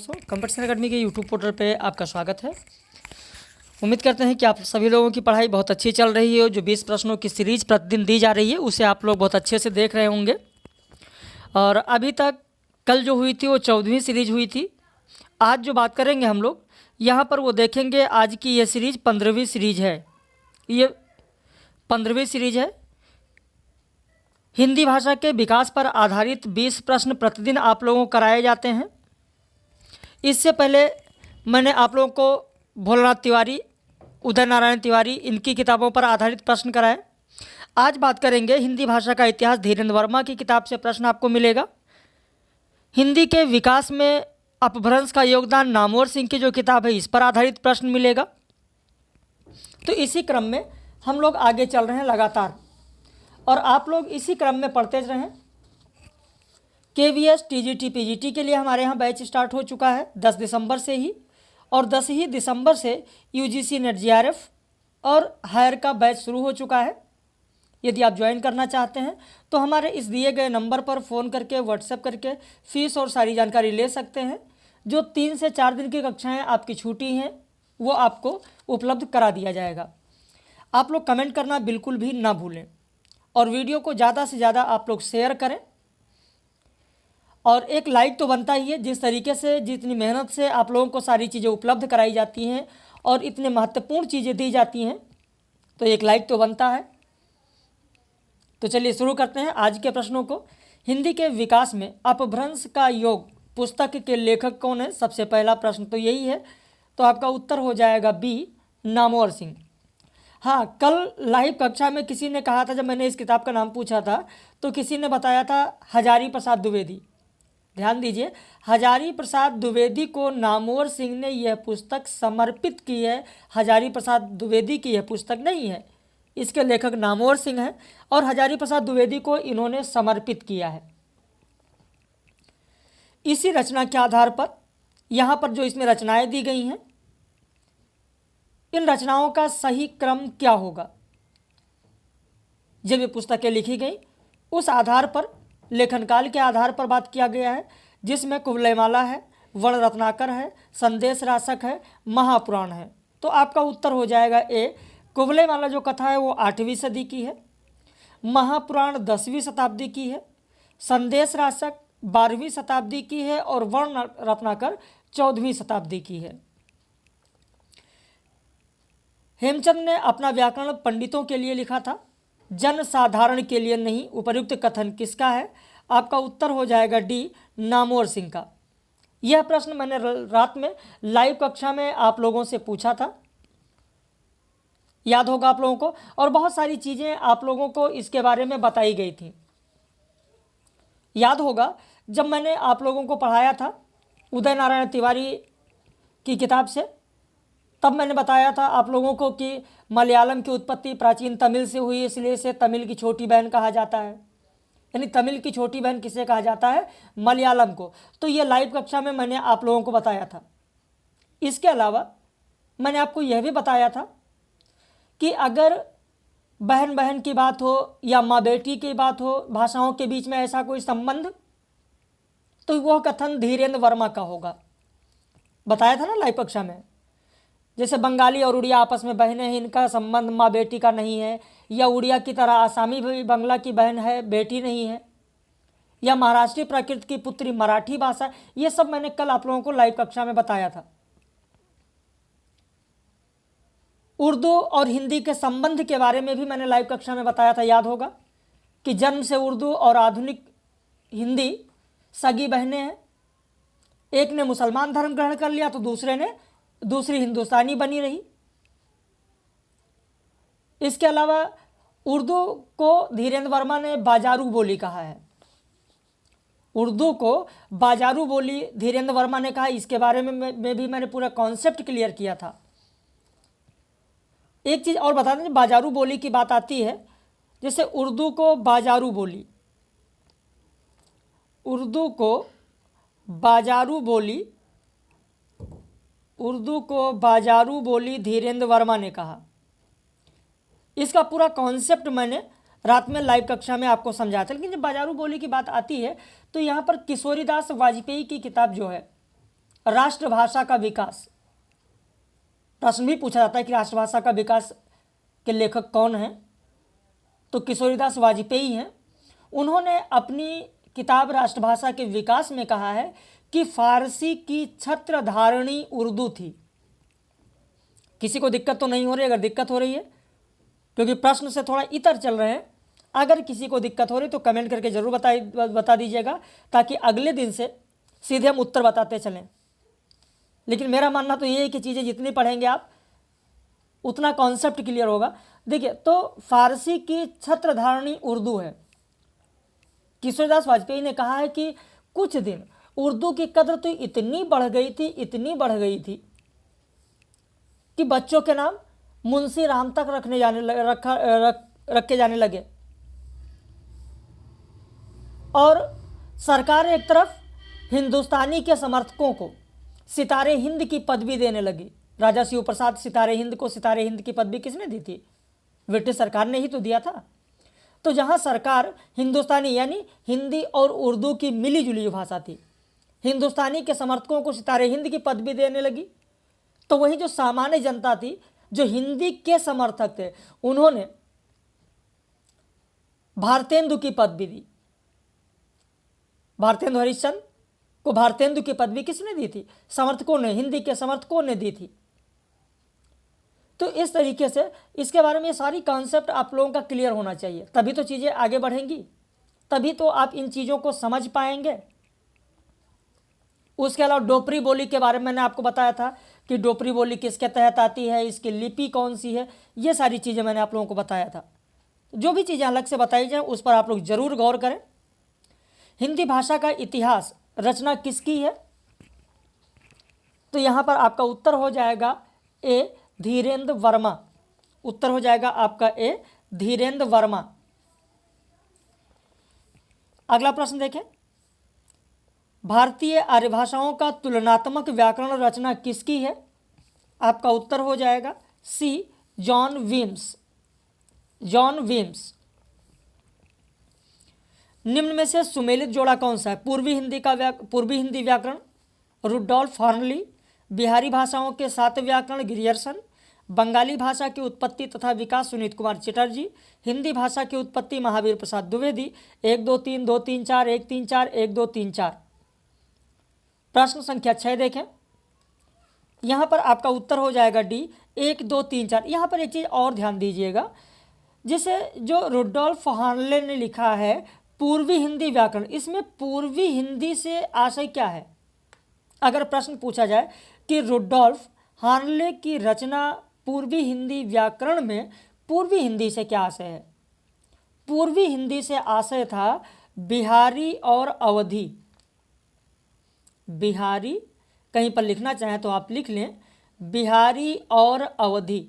दोस्तों, competition academy के YouTube portal पे आपका स्वागत है। उम्मीद करते हैं कि आप सभी लोगों की पढ़ाई बहुत अच्छी चल रही है। जो 20 प्रश्नों की सीरीज प्रतिदिन दी जा रही है उसे आप लोग बहुत अच्छे से देख रहे होंगे। और अभी तक कल जो हुई थी वो 14वीं सीरीज हुई थी। आज जो बात करेंगे हम लोग यहाँ पर वो देखेंगे, आज की ये सीरीज 15वीं सीरीज है। ये 15वीं सीरीज है। हिंदी भाषा के विकास पर आधारित 20 प्रश्न प्रतिदिन आप लोगों को कराए जाते हैं। इससे पहले मैंने आप लोगों को भोलानाथ तिवारी, उदय नारायण तिवारी, इनकी किताबों पर आधारित प्रश्न कराए। आज बात करेंगे हिंदी भाषा का इतिहास, धीरेन्द्र वर्मा की किताब से प्रश्न आपको मिलेगा। हिंदी के विकास में अपभ्रंश का योगदान, नामवर सिंह की जो किताब है इस पर आधारित प्रश्न मिलेगा। तो इसी क्रम में हम लोग आगे चल रहे हैं लगातार, और आप लोग इसी क्रम में पढ़ते रहें। KVS TGT PGT के लिए हमारे यहाँ बैच स्टार्ट हो चुका है 10 दिसंबर से ही, और 10 ही दिसंबर से UGC नेट GRF और हायर का बैच शुरू हो चुका है। यदि आप ज्वाइन करना चाहते हैं तो हमारे इस दिए गए नंबर पर फ़ोन करके, व्हाट्सएप करके फ़ीस और सारी जानकारी ले सकते हैं। जो 3 से 4 दिन की कक्षाएँ आपकी छूटी हैं वो आपको उपलब्ध करा दिया जाएगा। आप लोग कमेंट करना बिल्कुल भी ना भूलें, और वीडियो को ज़्यादा से ज़्यादा आप लोग शेयर करें, और एक लाइक तो बनता ही है। जिस तरीके से, जितनी मेहनत से आप लोगों को सारी चीज़ें उपलब्ध कराई जाती हैं और इतने महत्वपूर्ण चीज़ें दी जाती हैं, तो एक लाइक तो बनता है। तो चलिए शुरू करते हैं आज के प्रश्नों को। हिंदी के विकास में अपभ्रंश का योग पुस्तक के लेखक कौन है? सबसे पहला प्रश्न तो यही है, तो आपका उत्तर हो जाएगा B, नामवर सिंह। हाँ, कल लाइव कक्षा में किसी ने कहा था, जब मैंने इस किताब का नाम पूछा था तो किसी ने बताया था हजारी प्रसाद द्विवेदी। ध्यान दीजिए, हजारी प्रसाद द्विवेदी को नामवर सिंह ने यह पुस्तक समर्पित की है। हजारी प्रसाद द्विवेदी की यह पुस्तक नहीं है, इसके लेखक नामवर सिंह हैं, और हजारी प्रसाद द्विवेदी को इन्होंने समर्पित किया है। इसी रचना के आधार पर यहाँ पर जो इसमें रचनाएं दी गई हैं, इन रचनाओं का सही क्रम क्या होगा? जब ये पुस्तकें लिखी गई उस आधार पर, लेखन काल के आधार पर बात किया गया है, जिसमें कुवलयमाला है, वर्ण रत्नाकर है, संदेश रासक है, महापुराण है। तो आपका उत्तर हो जाएगा A। कुवलयमाला जो कथा है वो 8वीं सदी की है, महापुराण 10वीं शताब्दी की है, संदेश रासक 12वीं शताब्दी की है, और वर्ण रत्नाकर 14वीं शताब्दी की है। हेमचंद ने अपना व्याकरण पंडितों के लिए लिखा था, जन साधारण के लिए नहीं। उपर्युक्त कथन किसका है? आपका उत्तर हो जाएगा D, नामवर सिंह का। यह प्रश्न मैंने रात में लाइव कक्षा में आप लोगों से पूछा था, याद होगा आप लोगों को, और बहुत सारी चीज़ें आप लोगों को इसके बारे में बताई गई थी। याद होगा जब मैंने आप लोगों को पढ़ाया था उदय नारायण तिवारी की किताब से, तब मैंने बताया था आप लोगों को कि मलयालम की उत्पत्ति प्राचीन तमिल से हुई, इसलिए इसे तमिल की छोटी बहन कहा जाता है। यानी तमिल की छोटी बहन किसे कहा जाता है? मलयालम को। तो ये लाइव कक्षा में मैंने आप लोगों को बताया था। इसके अलावा मैंने आपको यह भी बताया था कि अगर बहन बहन की बात हो या माँ बेटी की बात हो, भाषाओं के बीच में ऐसा कोई संबंध, तो वह कथन धीरेन्द्र वर्मा का होगा। बताया था ना लाइव कक्षा में। जैसे बंगाली और उड़िया आपस में बहनें हैं, इनका संबंध माँ बेटी का नहीं है, या उड़िया की तरह आसामी भी बंगला की बहन है, बेटी नहीं है, या महाराष्ट्रीय प्राकृत की पुत्री मराठी भाषा, ये सब मैंने कल आप लोगों को लाइव कक्षा में बताया था। उर्दू और हिंदी के संबंध के बारे में भी मैंने लाइव कक्षा में बताया था, याद होगा, कि जन्म से उर्दू और आधुनिक हिंदी सगी बहनें हैं। एक ने मुसलमान धर्म ग्रहण कर लिया तो दूसरी हिंदुस्तानी बनी रही। इसके अलावा उर्दू को धीरेन्द्र वर्मा ने बाजारू बोली कहा है। उर्दू को बाजारू बोली धीरेन्द्र वर्मा ने कहा। इसके बारे में भी मैंने पूरा कॉन्सेप्ट क्लियर किया था। एक चीज़ और बता दें, बाजारू बोली की बात आती है, जैसे उर्दू को बाजारू बोली, उर्दू को बाजारू बोली धीरेन्द्र वर्मा ने कहा। इसका पूरा कॉन्सेप्ट मैंने रात में लाइव कक्षा में आपको समझाया था। लेकिन जब बाजारू बोली की बात आती है तो यहाँ पर किशोरीदास वाजपेयी की किताब जो है राष्ट्रभाषा का विकास, प्रश्न भी पूछा जाता है कि राष्ट्रभाषा का विकास के लेखक कौन हैं, तो किशोरीदास वाजपेयी हैं। उन्होंने अपनी किताब राष्ट्रभाषा के विकास में कहा है कि फारसी की छत्रधारणी उर्दू थी। किसी को दिक्कत तो नहीं हो रही? अगर दिक्कत हो रही है, क्योंकि प्रश्न से थोड़ा इतर चल रहे हैं, अगर किसी को दिक्कत हो रही तो कमेंट करके ज़रूर बता दीजिएगा, ताकि अगले दिन से सीधे हम उत्तर बताते चलें। लेकिन मेरा मानना तो ये है कि चीज़ें जितनी पढ़ेंगे आप उतना कॉन्सेप्ट क्लियर होगा। देखिए, तो फारसी की छत्रधारणी उर्दू है। किशोरीदास वाजपेयी ने कहा है कि कुछ दिन उर्दू की कद्र तो इतनी बढ़ गई थी कि बच्चों के नाम मुंशी राम तक रखे जाने लगे, और सरकार एक तरफ हिंदुस्तानी के समर्थकों को सितारे हिंद की पदवी देने लगी। राजा शिव प्रसाद सितारे हिंद को सितारे हिंद की पदवी किसने दी थी? ब्रिटिश सरकार ने ही तो दिया था। तो जहां सरकार हिंदुस्तानी यानी हिंदी और उर्दू की मिली जुली भाषा थी, हिंदुस्तानी के समर्थकों को सितारे हिंद की पदवी देने लगी, तो वही जो सामान्य जनता थी, जो हिंदी के समर्थक थे, उन्होंने भारतेंदु की पदवी दी। भारतेंदु हरिश्चंद्र को भारतेंदु की पदवी किसने दी थी? समर्थकों ने, हिंदी के समर्थकों ने दी थी। तो इस तरीके से इसके बारे में ये सारी कॉन्सेप्ट आप लोगों का क्लियर होना चाहिए, तभी तो चीज़ें आगे बढ़ेंगी, तभी तो आप इन चीज़ों को समझ पाएंगे। उसके अलावा डोपरी बोली के बारे में मैंने आपको बताया था कि डोपरी बोली किसके तहत आती है, इसकी लिपि कौन सी है, ये सारी चीज़ें मैंने आप लोगों को बताया था। जो भी चीज़ें अलग से बताई जाएँ उस पर आप लोग ज़रूर गौर करें। हिंदी भाषा का इतिहास रचना किसकी है? तो यहाँ पर आपका उत्तर हो जाएगा ए, धीरेन्द्र वर्मा। उत्तर हो जाएगा आपका ए, धीरेन्द्र वर्मा। अगला प्रश्न देखें, भारतीय आर्य भाषाओं का तुलनात्मक व्याकरण रचना किसकी है? आपका उत्तर हो जाएगा सी, जॉन वीम्स। जॉन वीम्स। निम्न में से सुमेलित जोड़ा कौन सा है? पूर्वी हिंदी व्याकरण रुडोल्फ हॉर्नली, बिहारी भाषाओं के 7 व्याकरण ग्रियर्सन, बंगाली भाषा की उत्पत्ति तथा विकास सुनीत कुमार चटर्जी, हिंदी भाषा की उत्पत्ति महावीर प्रसाद द्विवेदी। 1 2 3 2 3 4 1 3 4 1 2 3 4। प्रश्न संख्या 6 देखें, यहाँ पर आपका उत्तर हो जाएगा डी, 1 2 3 4। यहाँ पर एक चीज़ और ध्यान दीजिएगा, जिसे जो रुडोल्फ हॉर्नले ने लिखा है पूर्वी हिंदी व्याकरण, इसमें पूर्वी हिंदी से आशय क्या है? अगर प्रश्न पूछा जाए कि रुडोल्फ हॉर्नले की रचना पूर्वी हिंदी व्याकरण में पूर्वी हिंदी से क्या आशय है? पूर्वी हिंदी से आशय था बिहारी और अवधी। बिहारी, कहीं पर लिखना चाहें तो आप लिख लें, बिहारी और अवधी।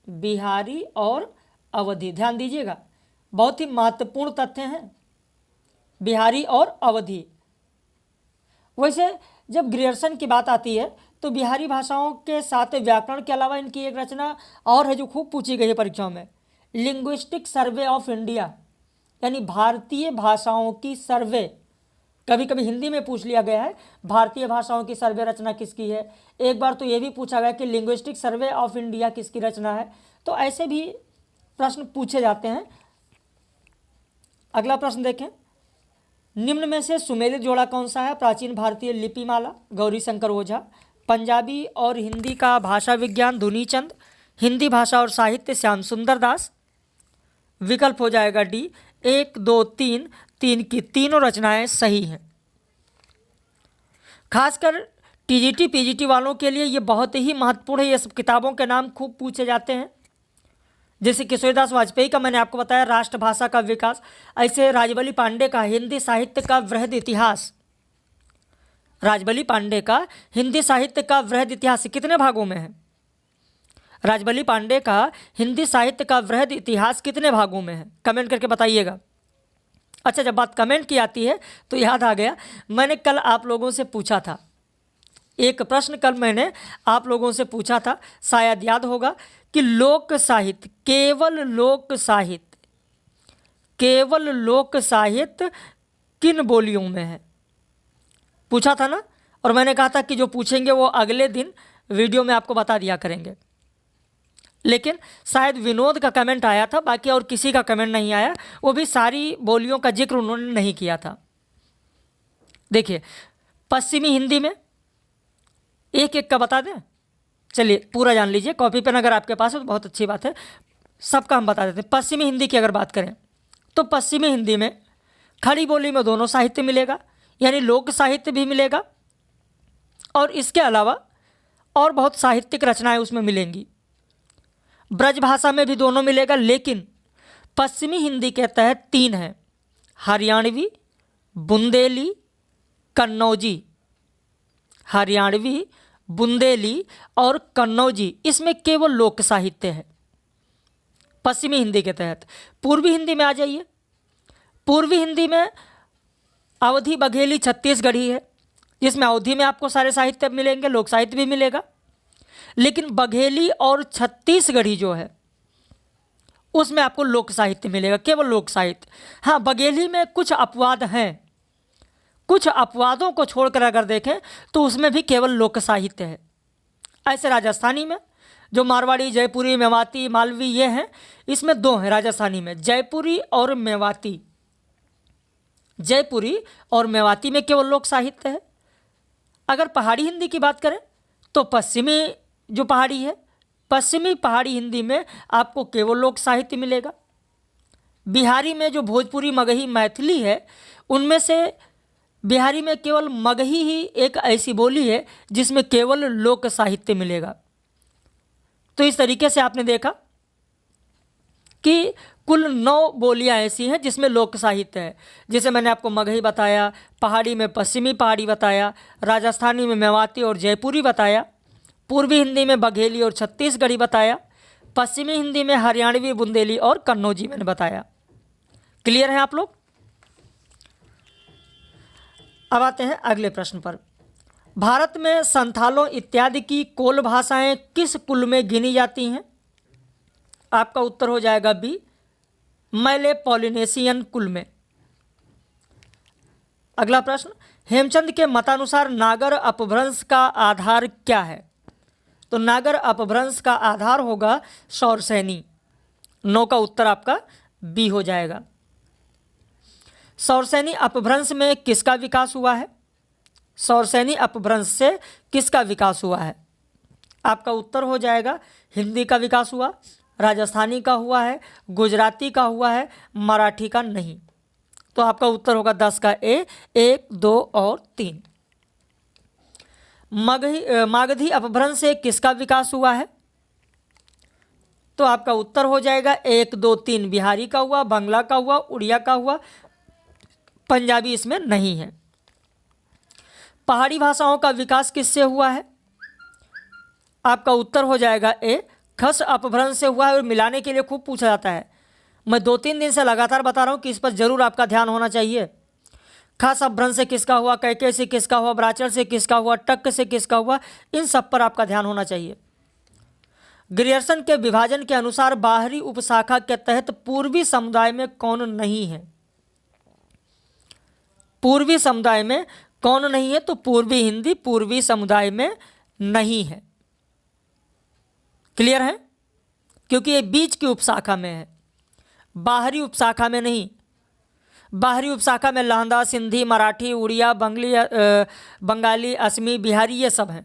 बिहारी और अवधी, ध्यान दीजिएगा, बहुत ही महत्वपूर्ण तथ्य हैं, बिहारी और अवधी। वैसे जब ग्रियर्सन की बात आती है तो बिहारी भाषाओं के 7 व्याकरण के अलावा इनकी एक रचना और है जो खूब पूछी गई है परीक्षाओं में, लिंग्विस्टिक सर्वे ऑफ इंडिया, यानी भारतीय भाषाओं की सर्वे। कभी कभी हिंदी में पूछ लिया गया है भारतीय भाषाओं की सर्वे रचना किसकी है, एक बार तो ये भी पूछा गया कि लिंग्विस्टिक सर्वे ऑफ इंडिया किसकी रचना है। तो ऐसे भी प्रश्न पूछे जाते हैं। अगला प्रश्न देखें, निम्न में से सुमेलित जोड़ा कौन सा है? प्राचीन भारतीय लिपिमाला गौरी शंकर ओझा, पंजाबी और हिंदी का भाषा विज्ञान धुनीचंद, हिंदी भाषा और साहित्य श्याम सुंदर दास। विकल्प हो जाएगा डी, 1 2 3, 3 की तीनों रचनाएं सही हैं। खासकर टीजीटी पीजीटी वालों के लिए ये बहुत ही महत्वपूर्ण है, ये सब किताबों के नाम खूब पूछे जाते हैं। जैसे किशोरीदास वाजपेयी का मैंने आपको बताया राष्ट्रभाषा का विकास, ऐसे राजबली पांडे का हिंदी साहित्य का वृहद इतिहास, राजबली पांडे का हिंदी साहित्य का वृहद इतिहास कितने भागों में है? राजबली पांडे का हिंदी साहित्य का वृहद इतिहास कितने भागों में है? कमेंट करके बताइएगा। अच्छा, जब बात कमेंट की आती है तो याद आ गया, मैंने कल आप लोगों से पूछा था एक प्रश्न, कल मैंने आप लोगों से पूछा था, शायद याद होगा, कि लोक साहित्य, केवल लोक साहित्य किन बोलियों में है? पूछा था ना। और मैंने कहा था कि जो पूछेंगे वो अगले दिन वीडियो में आपको बता दिया करेंगे, लेकिन शायद विनोद का कमेंट आया था, बाकी और किसी का कमेंट नहीं आया। वो भी सारी बोलियों का जिक्र उन्होंने नहीं किया था। देखिए, पश्चिमी हिंदी में एक एक का बता दें। चलिए पूरा जान लीजिए, कॉपी पेन अगर आपके पास है तो बहुत अच्छी बात है, सबका हम बता देते हैं। पश्चिमी हिंदी की अगर बात करें तो पश्चिमी हिंदी में खड़ी बोली में दोनों साहित्य मिलेगा, यानी लोक साहित्य भी मिलेगा और इसके अलावा और बहुत साहित्यिक रचनाएं उसमें मिलेंगी। ब्रज भाषा में भी दोनों मिलेगा, लेकिन पश्चिमी हिंदी के तहत 3 हैं: हरियाणवी, बुंदेली, कन्नौजी। हरियाणवी, बुंदेली और कन्नौजी, इसमें केवल लोक साहित्य है पश्चिमी हिंदी के तहत। पूर्वी हिंदी में आ जाइए। पूर्वी हिंदी में अवधी, बघेली, छत्तीसगढ़ी है, जिसमें अवधी में आपको सारे साहित्य मिलेंगे, लोक साहित्य भी मिलेगा, लेकिन बघेली और छत्तीसगढ़ी जो है उसमें आपको लोक साहित्य मिलेगा, केवल लोक साहित्य। हाँ, बघेली में कुछ अपवाद हैं, कुछ अपवादों को छोड़कर अगर देखें तो उसमें भी केवल लोक साहित्य है। ऐसे राजस्थानी में जो मारवाड़ी, जयपुरी, मेवाती, मालवी ये हैं, इसमें 2 हैं राजस्थानी में, जयपुरी और मेवाती। जयपुरी और मेवाती में केवल लोक साहित्य है। अगर पहाड़ी हिंदी की बात करें तो पश्चिमी जो पहाड़ी है, पश्चिमी पहाड़ी हिंदी में आपको केवल लोक साहित्य मिलेगा। बिहारी में जो भोजपुरी, मगही, मैथिली है, उनमें से बिहारी में केवल मगही ही एक ऐसी बोली है जिसमें केवल लोक साहित्य मिलेगा। तो इस तरीके से आपने देखा कि कुल 9 बोलियां ऐसी हैं जिसमें लोक साहित्य है। जैसे मैंने आपको मगही बताया, पहाड़ी में पश्चिमी पहाड़ी बताया, राजस्थानी में मेवाती और जयपुरी बताया, पूर्वी हिंदी में बघेली और छत्तीसगढ़ी बताया, पश्चिमी हिंदी में हरियाणवी, बुंदेली और कन्नौजी मैंने बताया। क्लियर है आप लोग? अब आते हैं अगले प्रश्न पर। भारत में संथालों इत्यादि की कोल भाषाएं किस कुल में गिनी जाती हैं? आपका उत्तर हो जाएगा बी, मैले पॉलिनेशियन कुल में। अगला प्रश्न, हेमचंद के मतानुसार नागर अपभ्रंश का आधार क्या है? तो नागर अपभ्रंश का आधार होगा सौरसैनी। 9 का उत्तर आपका बी हो जाएगा। सौरसैनी अपभ्रंश में किसका विकास हुआ है? सौरसैनी अपभ्रंश से किसका विकास हुआ है? आपका उत्तर हो जाएगा हिंदी का विकास हुआ, राजस्थानी का हुआ है, गुजराती का हुआ है, मराठी का नहीं। तो आपका उत्तर होगा 10 का ए, 1, 2 और 3। मागधी अपभ्रंश से किसका विकास हुआ है? तो आपका उत्तर हो जाएगा 1, 2, 3 बिहारी का हुआ, बांग्ला का हुआ, उड़िया का हुआ, पंजाबी इसमें नहीं है। पहाड़ी भाषाओं का विकास किससे हुआ है? आपका उत्तर हो जाएगा ए, खस अपभ्रंश से हुआ है। और मिलाने के लिए खूब पूछा जाता है, मैं 2-3 दिन से लगातार बता रहा हूँ कि इस पर जरूर आपका ध्यान होना चाहिए। खस अपभ्रंश से किसका हुआ, कैके से किसका हुआ, ब्राचर से किसका हुआ, टक से किसका हुआ, इन सब पर आपका ध्यान होना चाहिए। ग्रियर्सन के विभाजन के अनुसार बाहरी उपशाखा के तहत पूर्वी समुदाय में कौन नहीं है? पूर्वी समुदाय में कौन नहीं है? तो पूर्वी हिंदी पूर्वी समुदाय में नहीं है। क्लियर है? क्योंकि ये बीच की उपशाखा में है, बाहरी उपशाखा में नहीं। बाहरी उपशाखा में लहंदा, सिंधी, मराठी, उड़िया, बंगाली, असमी, बिहारी ये सब हैं।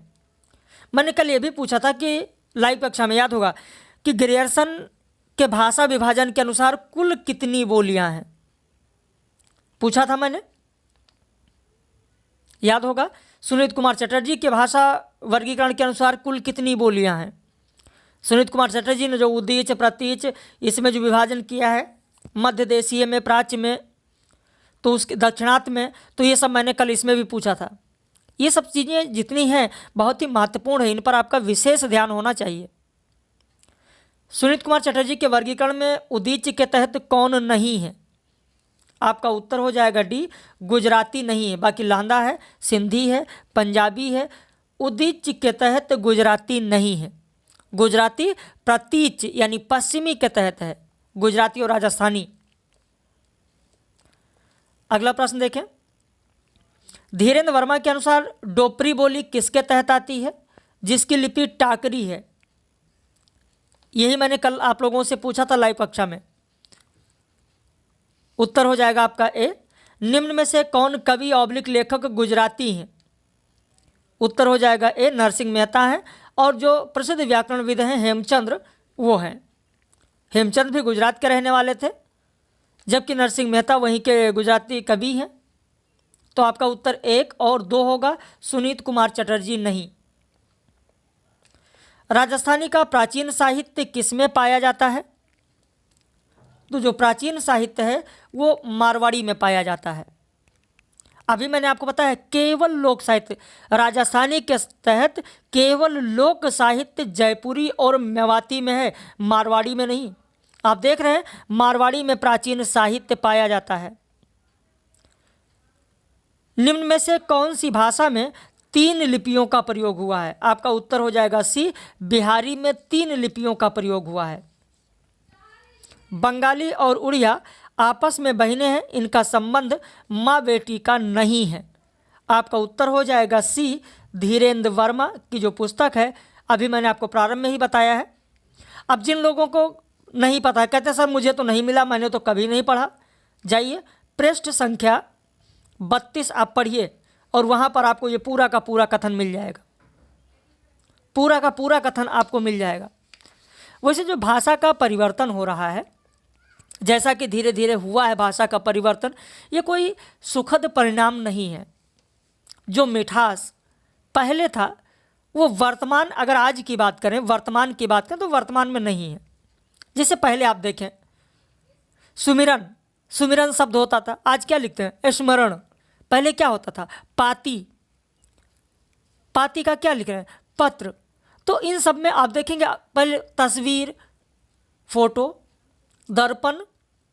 मैंने कल ये भी पूछा था कि लाइव कक्षा में, याद होगा, कि ग्रियर्सन के भाषा विभाजन के अनुसार कुल कितनी बोलियां हैं, पूछा था मैंने, याद होगा। सुनीत कुमार चटर्जी के भाषा वर्गीकरण के अनुसार कुल कितनी बोलियां हैं? सुनीत कुमार चटर्जी ने जो उदीच, प्रतीच इसमें जो विभाजन किया है, मध्य देशीय में, प्राच्य में, तो उसके दक्षिणात्य में, तो ये सब मैंने कल इसमें भी पूछा था। ये सब चीज़ें जितनी हैं बहुत ही महत्वपूर्ण है, इन पर आपका विशेष ध्यान होना चाहिए। सुनीत कुमार चटर्जी के वर्गीकरण में उदीच के तहत कौन नहीं है? आपका उत्तर हो जाएगा डी, गुजराती नहीं है। बाकी लहंदा है, सिंधी है, पंजाबी है। उदीच के तहत गुजराती नहीं है। गुजराती प्रतीच यानी पश्चिमी के तहत है, गुजराती और राजस्थानी। अगला प्रश्न देखें, धीरेन्द्र वर्मा के अनुसार डोपरी बोली किसके तहत आती है, जिसकी लिपि टाकरी है। यही मैंने कल आप लोगों से पूछा था लाइव कक्षा में। उत्तर हो जाएगा आपका ए। निम्न में से कौन कवि ऑब्लिक लेखक गुजराती हैं? उत्तर हो जाएगा ए, नरसिंह मेहता हैं। और जो प्रसिद्ध व्याकरणविद हैं हेमचंद्र, वो हैं। हेमचंद्र भी गुजरात के रहने वाले थे, जबकि नरसिंह मेहता वहीं के गुजराती कवि हैं। तो आपका उत्तर 1 और 2 होगा, सुनीत कुमार चटर्जी नहीं। राजस्थानी का प्राचीन साहित्य किसमें पाया जाता है? तो जो प्राचीन साहित्य है वो मारवाड़ी में पाया जाता है। अभी मैंने आपको बताया केवल लोक साहित्य, राजस्थानी के तहत केवल लोक साहित्य जयपुरी और मेवाती में है, मारवाड़ी में नहीं। आप देख रहे हैं मारवाड़ी में प्राचीन साहित्य पाया जाता है। निम्न में से कौन सी भाषा में 3 लिपियों का प्रयोग हुआ है? आपका उत्तर हो जाएगा सी, बिहारी में 3 लिपियों का प्रयोग हुआ है। बंगाली और उड़िया आपस में बहनें हैं, इनका संबंध माँ बेटी का नहीं है। आपका उत्तर हो जाएगा सी, धीरेन्द्र वर्मा की जो पुस्तक है, अभी मैंने आपको प्रारंभ में ही बताया है। अब जिन लोगों को नहीं पता है, कहते सर मुझे तो नहीं मिला, मैंने तो कभी नहीं पढ़ा, जाइए पृष्ठ संख्या 32 आप पढ़िए और वहाँ पर आपको ये पूरा का पूरा कथन मिल जाएगा। पूरा का पूरा कथन आपको मिल जाएगा। वैसे जो भाषा का परिवर्तन हो रहा है, जैसा कि धीरे धीरे हुआ है भाषा का परिवर्तन, ये कोई सुखद परिणाम नहीं है। जो मिठास पहले था वो वर्तमान, अगर आज की बात करें, वर्तमान की बात करें तो वर्तमान में नहीं है। जैसे पहले आप देखें सुमिरन, सुमिरन शब्द होता था, आज क्या लिखते हैं स्मरण। पहले क्या होता था पाती, पाती का क्या लिख रहे हैं पत्र। तो इन सब में आप देखेंगे पहले तस्वीर, फोटो, दर्पण,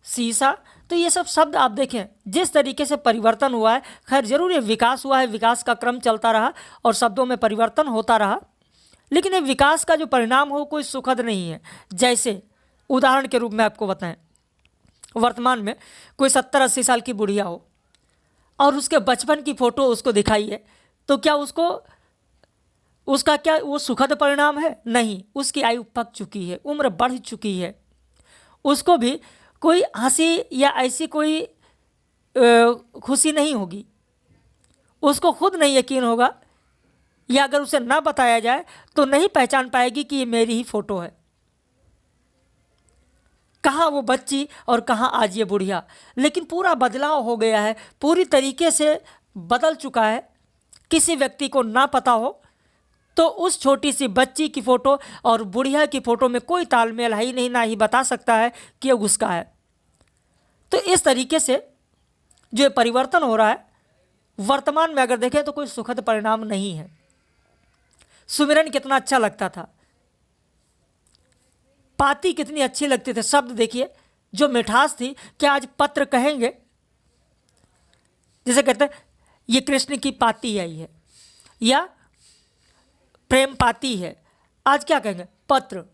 शीशा, तो ये सब शब्द आप देखें जिस तरीके से परिवर्तन हुआ है। खैर जरूर ये विकास हुआ है, विकास का क्रम चलता रहा और शब्दों में परिवर्तन होता रहा, लेकिन ये विकास का जो परिणाम हो कोई सुखद नहीं है। जैसे उदाहरण के रूप में आपको बताएं, वर्तमान में कोई 70-80 साल की बुढ़िया हो और उसके बचपन की फ़ोटो उसको दिखाइए, तो क्या उसका क्या वो सुखद परिणाम है? नहीं। उसकी आयु पक चुकी है, उम्र बढ़ चुकी है, उसको भी कोई हंसी या ऐसी कोई खुशी नहीं होगी, उसको खुद नहीं यकीन होगा, या अगर उसे ना बताया जाए तो नहीं पहचान पाएगी कि ये मेरी ही फ़ोटो है। कहाँ वो बच्ची और कहाँ आज ये बुढ़िया। लेकिन पूरा बदलाव हो गया है, पूरी तरीके से बदल चुका है। किसी व्यक्ति को ना पता हो तो उस छोटी सी बच्ची की फ़ोटो और बुढ़िया की फ़ोटो में कोई तालमेल है ही नहीं, ना ही बता सकता है कि ये उसका है। तो इस तरीके से जो परिवर्तन हो रहा है वर्तमान में अगर देखें तो कोई सुखद परिणाम नहीं है। सुमिरन कितना अच्छा लगता था, पाती कितनी अच्छी लगती थी, शब्द देखिए जो मिठास थी। क्या आज पत्र कहेंगे? जैसे कहते हैं ये कृष्ण की पाती आई है या प्रेम पाती है, आज क्या कहेंगे पत्र।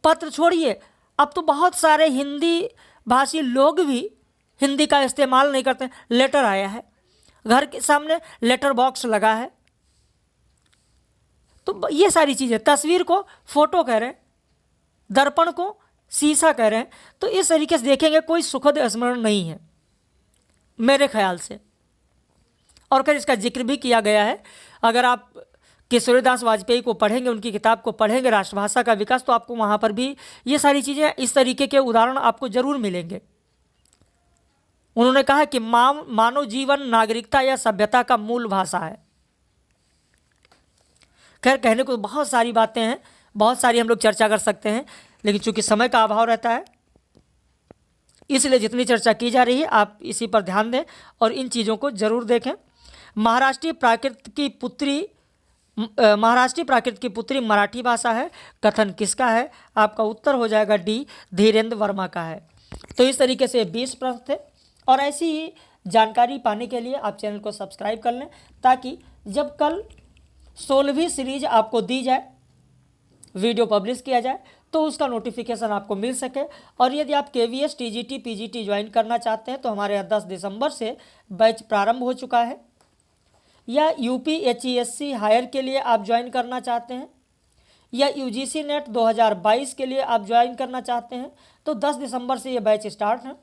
पत्र छोड़िए, अब तो बहुत सारे हिंदी भाषी लोग भी हिंदी का इस्तेमाल नहीं करते। लेटर आया है, घर के सामने लेटर बॉक्स लगा है, तो ये सारी चीज़ें, तस्वीर को फोटो कह रहे हैं, दर्पण को शीशा कह रहे हैं। तो इस तरीके से देखेंगे कोई सुखद स्मरण नहीं है मेरे ख्याल से। और खैर इसका जिक्र भी किया गया है, अगर आप किशोरीदास वाजपेयी को पढ़ेंगे, उनकी किताब को पढ़ेंगे राष्ट्रभाषा का विकास, तो आपको वहाँ पर भी ये सारी चीज़ें, इस तरीके के उदाहरण आपको जरूर मिलेंगे। उन्होंने कहा कि मानव जीवन नागरिकता या सभ्यता का मूल भाषा है। खैर कहने को बहुत सारी बातें हैं, बहुत सारी हम लोग चर्चा कर सकते हैं, लेकिन चूंकि समय का अभाव रहता है इसलिए जितनी चर्चा की जा रही है आप इसी पर ध्यान दें और इन चीज़ों को जरूर देखें। महाराष्ट्रीय प्राकृत की पुत्री मराठी भाषा है, कथन किसका है? आपका उत्तर हो जाएगा डी, धीरेन्द्र वर्मा का है। तो इस तरीके से 20 प्रश्न थे और ऐसी ही जानकारी पाने के लिए आप चैनल को सब्सक्राइब कर लें, ताकि जब कल 16वीं सीरीज आपको दी जाए, वीडियो पब्लिश किया जाए, तो उसका नोटिफिकेशन आपको मिल सके। और यदि आप KVS TGT PGT ज्वाइन करना चाहते हैं तो हमारे यहाँ 10 दिसंबर से बैच प्रारंभ हो चुका है। या UPHESC हायर के लिए आप ज्वाइन करना चाहते हैं या UGC नेट 2022 के लिए आप ज्वाइन करना चाहते हैं तो 10 दिसंबर से ये बैच स्टार्ट है।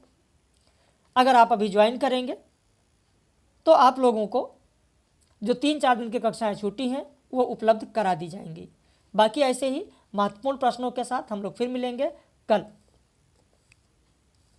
अगर आप अभी ज्वाइन करेंगे तो आप लोगों को जो 3-4 दिन की कक्षाएं छूटी हैं वो उपलब्ध करा दी जाएंगी। बाकी ऐसे ही महत्वपूर्ण प्रश्नों के साथ हम लोग फिर मिलेंगे कल।